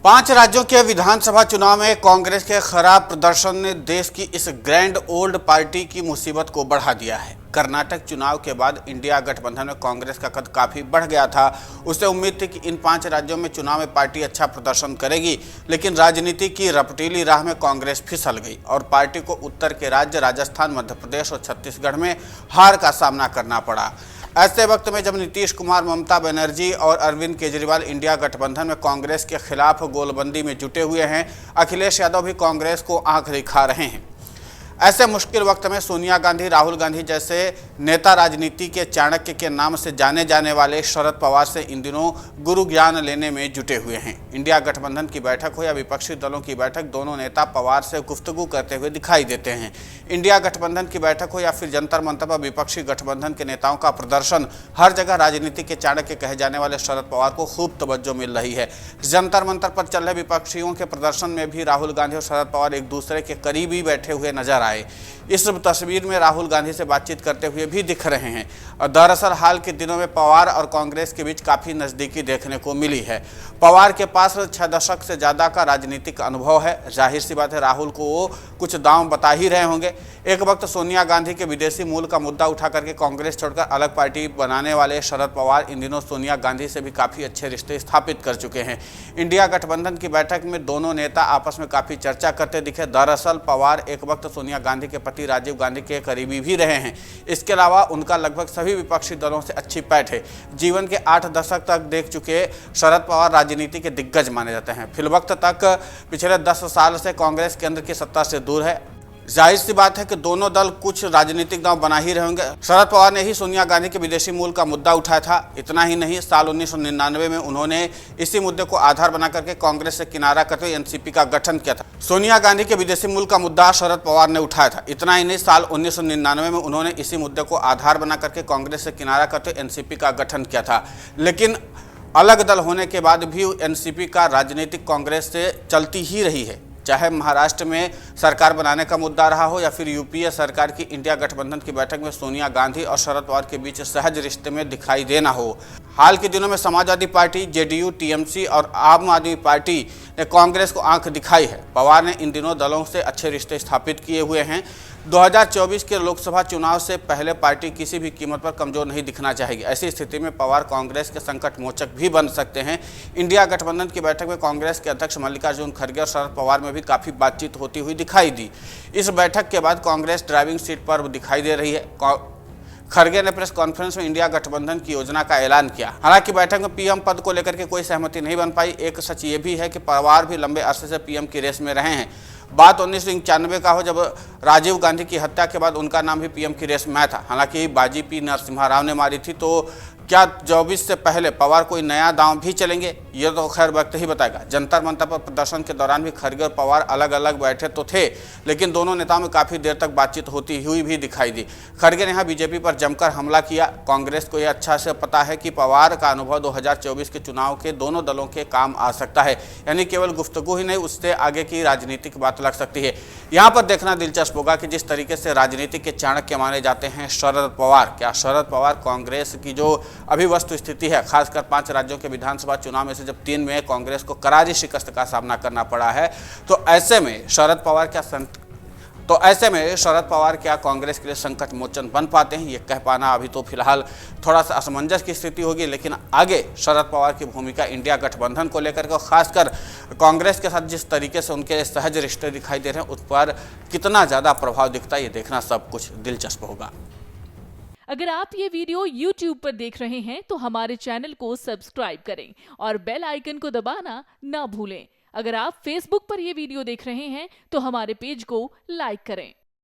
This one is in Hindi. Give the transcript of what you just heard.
5 राज्यों के विधानसभा चुनाव में कांग्रेस के खराब प्रदर्शन ने देश की इस ग्रैंड ओल्ड पार्टी की मुसीबत को बढ़ा दिया है। कर्नाटक चुनाव के बाद इंडिया गठबंधन में कांग्रेस का कद काफी बढ़ गया था। उसे उम्मीद थी कि इन 5 राज्यों में चुनाव में पार्टी अच्छा प्रदर्शन करेगी, लेकिन राजनीति की रपटीली राह में कांग्रेस फिसल गई और पार्टी को उत्तर के राज्य राजस्थान, मध्य प्रदेश और छत्तीसगढ़ में हार का सामना करना पड़ा। ऐसे वक्त में जब नीतीश कुमार, ममता बनर्जी और अरविंद केजरीवाल इंडिया गठबंधन में कांग्रेस के खिलाफ गोलबंदी में जुटे हुए हैं, अखिलेश यादव भी कांग्रेस को आंख दिखा रहे हैं। ऐसे मुश्किल वक्त में सोनिया गांधी, राहुल गांधी जैसे नेता राजनीति के चाणक्य के नाम से जाने जाने वाले शरद पवार से इन दिनों गुरु ज्ञान लेने में जुटे हुए हैं। इंडिया गठबंधन की बैठक हो या विपक्षी दलों की बैठक, दोनों नेता पवार से गुफ्तगू करते हुए दिखाई देते हैं। इंडिया गठबंधन की बैठक हो या फिर जंतर मंतर पर विपक्षी गठबंधन के नेताओं का प्रदर्शन, हर जगह राजनीति के चाणक्य कहे जाने वाले शरद पवार को खूब तवज्जो मिल रही है। जंतर मंतर पर चल रहे विपक्षियों के प्रदर्शन में भी राहुल गांधी और शरद पवार एक दूसरे के करीब ही बैठे हुए नजर आए। इस तस्वीर में राहुल गांधी से बातचीत करते हुए भी दिख रहे हैं और दरअसल हाल के दिनों में पवार और कांग्रेस के बीच काफी नजदीकी देखने को मिली है। पवार के पास 6 दशक से ज्यादा का राजनीतिक अनुभव है। जाहिर सी बात है राहुल को वो कुछ दांव बता ही रहे होंगे। एक वक्त सोनिया गांधी के विदेशी मूल का मुद्दा उठा करके कांग्रेस छोड़कर अलग पार्टी बनाने वाले शरद पवार इन दिनों सोनिया गांधी से भी काफी अच्छे रिश्ते स्थापित कर चुके हैं। इंडिया गठबंधन की बैठक में दोनों नेता आपस में काफी चर्चा करते दिखे। दरअसल पवार एक वक्त सोनिया गांधी के पति राजीव गांधी के करीबी भी रहे हैं। इसके अलावा उनका लगभग सभी विपक्षी दलों से अच्छी पैठ है। जीवन के 8 दशक तक देख चुके शरद पवार राजनीति के दिग्गज माने जाते हैं। फिलवक्त तक पिछले 10 साल से कांग्रेस केंद्र की सत्ता से दूर है। जाहिर सी बात है कि दोनों दल कुछ राजनीतिक दांव बना ही रहे होंगे। शरद पवार ने ही सोनिया गांधी के विदेशी मूल का मुद्दा उठाया था। इतना ही नहीं, साल 1999 में उन्होंने इसी मुद्दे को आधार बना करके कांग्रेस से किनारा करते हुए एनसीपी का गठन किया था। सोनिया गांधी के विदेशी मूल का मुद्दा शरद पवार ने उठाया था। इतना ही नहीं, साल 1999 में उन्होंने इसी मुद्दे को आधार बना करके कांग्रेस से किनारा करते हुए एनसीपी का गठन किया था। लेकिन अलग दल होने के बाद भी एनसीपी का राजनीतिक कांग्रेस से चलती ही रही है। चाहे महाराष्ट्र में सरकार बनाने का मुद्दा रहा हो या फिर यूपीए सरकार की इंडिया गठबंधन की बैठक में सोनिया गांधी और शरद पवार के बीच सहज रिश्ते में दिखाई देना हो। हाल के दिनों में समाजवादी पार्टी, जेडीयू, टीएमसी और आम आदमी पार्टी ने कांग्रेस को आंख दिखाई है। पवार ने इन दिनों दलों से अच्छे रिश्ते स्थापित किए हुए हैं। 2024 के लोकसभा चुनाव से पहले पार्टी किसी भी कीमत पर कमजोर नहीं दिखना चाहेगी। ऐसी स्थिति में पवार कांग्रेस के संकट मोचक भी बन सकते हैं। इंडिया गठबंधन की बैठक में कांग्रेस के अध्यक्ष मल्लिकार्जुन खड़गे और शरद पवार में भी काफी बातचीत होती हुई दिखाई दी। इस बैठक के बाद कांग्रेस ड्राइविंग सीट पर दिखाई दे रही है। खड़गे ने प्रेस कॉन्फ्रेंस में इंडिया गठबंधन की योजना का ऐलान किया। हालांकि बैठक में पीएम पद को लेकर के कोई सहमति नहीं बन पाई। एक सच ये भी है कि पवार भी लंबे अरसे से पीएम की रेस में रहे हैं। बात 1991 का हो, जब राजीव गांधी की हत्या के बाद उनका नाम भी पीएम की रेस में था। हालांकि बाजी पी नरसिम्हा राव ने मारी थी। तो क्या 24 से पहले पवार कोई नया दांव भी चलेंगे, ये तो खैर वक्त ही बताएगा। जंतर मंतर पर प्रदर्शन के दौरान भी खड़गे और पवार अलग अलग बैठे तो थे, लेकिन दोनों नेताओं में काफ़ी देर तक बातचीत होती हुई भी दिखाई दी। खड़गे ने यहाँ बीजेपी पर जमकर हमला किया। कांग्रेस को यह अच्छा से पता है कि पवार का अनुभव 2024 के चुनाव के दोनों दलों के काम आ सकता है। यानी केवल गुफ्तगू ही नहीं, उससे आगे की राजनीतिक बात लग सकती है। यहाँ पर देखना दिलचस्प होगा कि जिस तरीके से राजनीति के चाणक्य माने जाते हैं शरद पवार, क्या शरद पवार कांग्रेस की जो अभी वस्तु स्थिति है, खासकर 5 राज्यों के विधानसभा चुनाव में से जब 3 में कांग्रेस को करारी शिकस्त का सामना करना पड़ा है, तो ऐसे में शरद पवार क्या कांग्रेस के लिए संकट मोचन बन पाते हैं, ये कह पाना अभी तो फिलहाल थोड़ा सा असमंजस की स्थिति होगी। लेकिन आगे शरद पवार की भूमिका इंडिया गठबंधन को लेकर के, खासकर कांग्रेस के साथ जिस तरीके से उनके सहज रिश्ते दिखाई दे रहे हैं, उस पर कितना ज़्यादा प्रभाव दिखता है, ये देखना सब कुछ दिलचस्प होगा। अगर आप ये वीडियो YouTube पर देख रहे हैं तो हमारे चैनल को सब्सक्राइब करें और बेल आइकन को दबाना ना भूलें। अगर आप Facebook पर ये वीडियो देख रहे हैं तो हमारे पेज को लाइक करें।